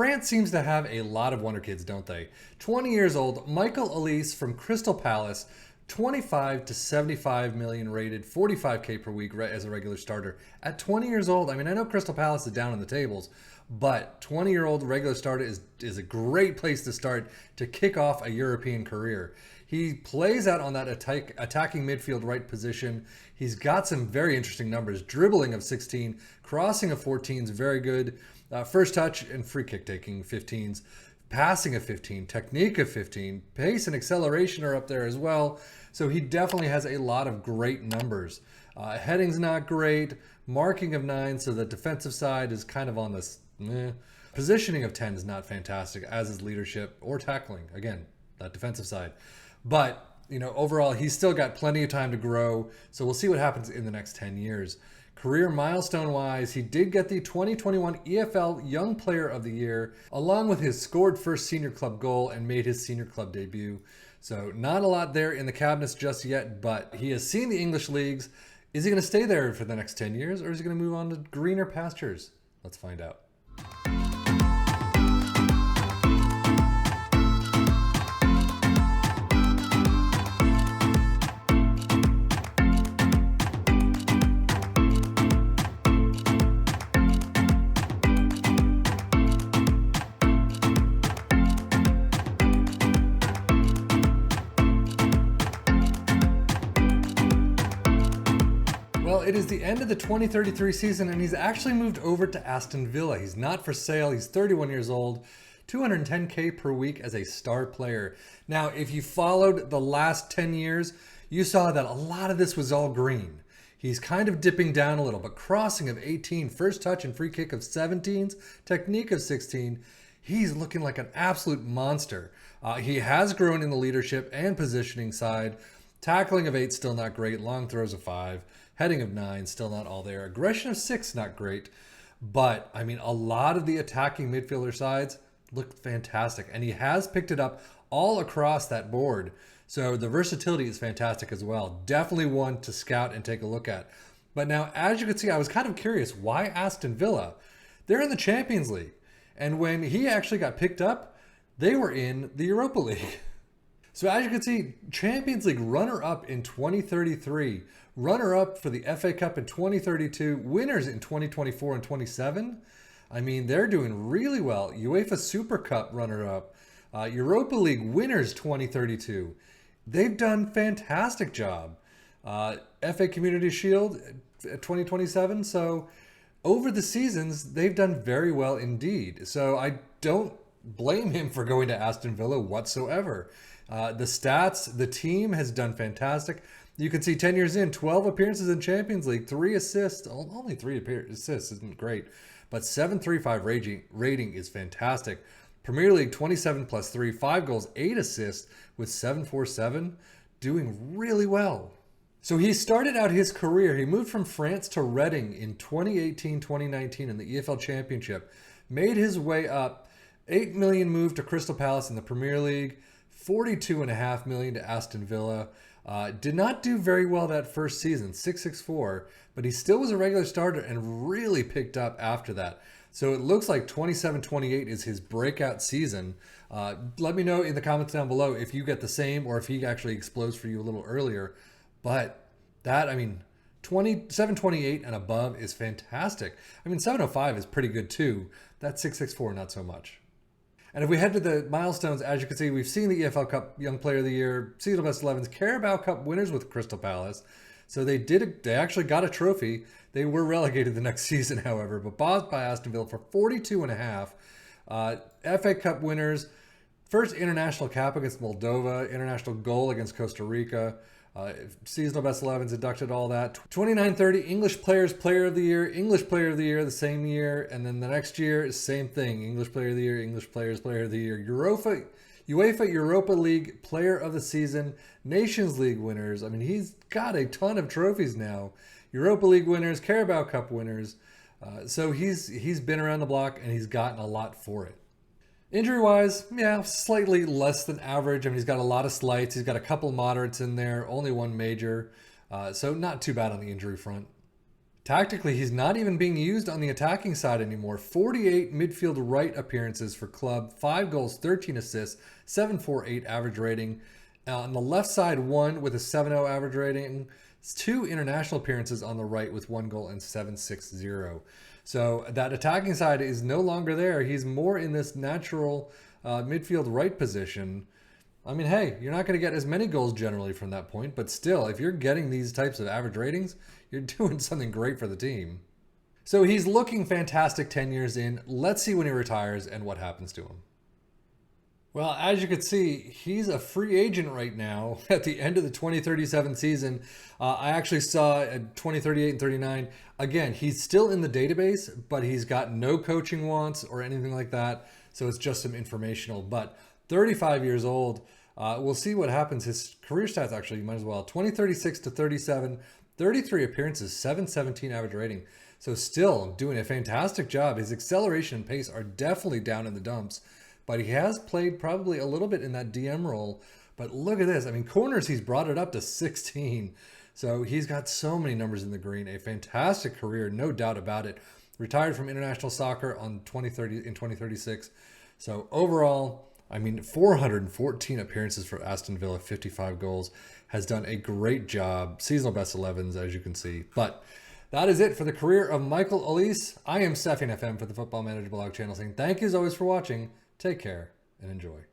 France seems to have a lot of wonder kids, don't they? 20 years old, Michael Olise from Crystal Palace, 25 to 75 million rated, 45K per week as a regular starter. At 20 years old, I mean, I know Crystal Palace is down in the tables, but 20-year-old regular starter is a great place to start to kick off a European career. He plays out on that attacking midfield right position. He's got some very interesting numbers. Dribbling of 16, crossing of 14 is very good. First touch and free kick taking 15s. Passing of 15, technique of 15, pace and acceleration are up there as well. So he definitely has a lot of great numbers. Heading's not great. Marking of 9, so the defensive side is kind of on this Positioning of 10 is not fantastic, as is leadership or tackling. Again, that defensive side. But, overall, he's still got plenty of time to grow. So we'll see what happens in the next 10 years. Career milestone-wise, he did get the 2021 EFL Young Player of the Year, along with his scored first senior club goal and made his senior club debut. So not a lot there in the cabinets just yet, but he has seen the English leagues. Is he going to stay there for the next 10 years, or is he going to move on to greener pastures? Let's find out. It is the end of the 2033 season, and he's actually moved over to Aston Villa. He's not for sale. He's 31 years old, 210K per week as a star player. Now, if you followed the last 10 years, you saw that a lot of this was all green. He's kind of dipping down a little, but crossing of 18, first touch and free kick of 17s, technique of 16. He's looking like an absolute monster. He has grown in the leadership and positioning side. Tackling of 8, still not great. Long throws of 5. Heading of 9, still not all there. Aggression of 6, not great. But, a lot of the attacking midfielder sides look fantastic. And he has picked it up all across that board. So the versatility is fantastic as well. Definitely one to scout and take a look at. But now, as you can see, I was kind of curious, why Aston Villa? They're in the Champions League. And when he actually got picked up, they were in the Europa League. So as you can see, Champions League runner-up in 2033, runner-up for the FA Cup in 2032, winners in 2024 and 27. They're doing really well. UEFA Super Cup runner-up, Europa League winners 2032. They've done fantastic job. FA Community Shield 2027. So over the seasons, they've done very well indeed. So I don't blame him for going to Aston Villa whatsoever. The stats, the team has done fantastic. You can see 10 years in, 12 appearances in Champions League, 3 assists. Only 3 assists isn't great, but 7.35 rating is fantastic. Premier League 27 plus 3, 5 goals, 8 assists with 7.47, doing really well. So he started out his career, he moved from France to Reading in 2018-2019 in the EFL Championship, made his way up, 8 million move to Crystal Palace in the Premier League, 42.5 million to Aston Villa. Did not do very well that first season, 664, but he still was a regular starter and really picked up after that. So it looks like 27-28 is his breakout season. Let me know in the comments down below if you get the same or if he actually explodes for you a little earlier. But that, 27-28 and above is fantastic. 705 is pretty good too. That 664, not so much. And if we head to the milestones, as you can see, we've seen the EFL Cup Young Player of the Year, Seasonal Best 11s, Carabao Cup winners with Crystal Palace. So they actually got a trophy. They were relegated the next season, however, but bought by Aston Villa for 42.5. FA Cup winners, first international cap against Moldova, international goal against Costa Rica. Seasonal Best 11s inducted, all that. 29-30 English Players Player of the Year, English Player of the Year the same year, and then the next year, same thing. English Player of the Year, English Players Player of the Year. UEFA Europa League Player of the Season, Nations League winners. He's got a ton of trophies now. Europa League winners, Carabao Cup winners. So he's been around the block and he's gotten a lot for it. Injury-wise, slightly less than average. He's got a lot of slights. He's got a couple moderates in there, only one major. So not too bad on the injury front. Tactically, he's not even being used on the attacking side anymore. 48 midfield right appearances for club, 5 goals, 13 assists, 7.48 average rating. On the left side, 1 with a 7.0 average rating. 2 international appearances on the right with 1 goal and 7.60. So that attacking side is no longer there. He's more in this natural midfield right position. I mean, hey, you're not going to get as many goals generally from that point, but still, if you're getting these types of average ratings, you're doing something great for the team. So he's looking fantastic 10 years in. Let's see when he retires and what happens to him. Well, as you can see, he's a free agent right now at the end of the 2037 season. I actually saw 2038 and 39. Again, he's still in the database, but he's got no coaching wants or anything like that. So it's just some informational. But 35 years old, we'll see what happens. His career stats, actually, you might as well. 2036 to 37, 33 appearances, 7.17 average rating. So still doing a fantastic job. His acceleration and pace are definitely down in the dumps. But he has played probably a little bit in that DM role. But look at this. I mean, corners, he's brought it up to 16. So he's got so many numbers in the green. A fantastic career, no doubt about it. Retired from international soccer in 2036. So overall, I mean, 414 appearances for Aston Villa, 55 goals. Has done a great job. Seasonal best 11s, as you can see. But that is it for the career of Michael Olise. I am Stefan FM for the Football Manager blog channel saying thank you as always for watching. Take care and enjoy.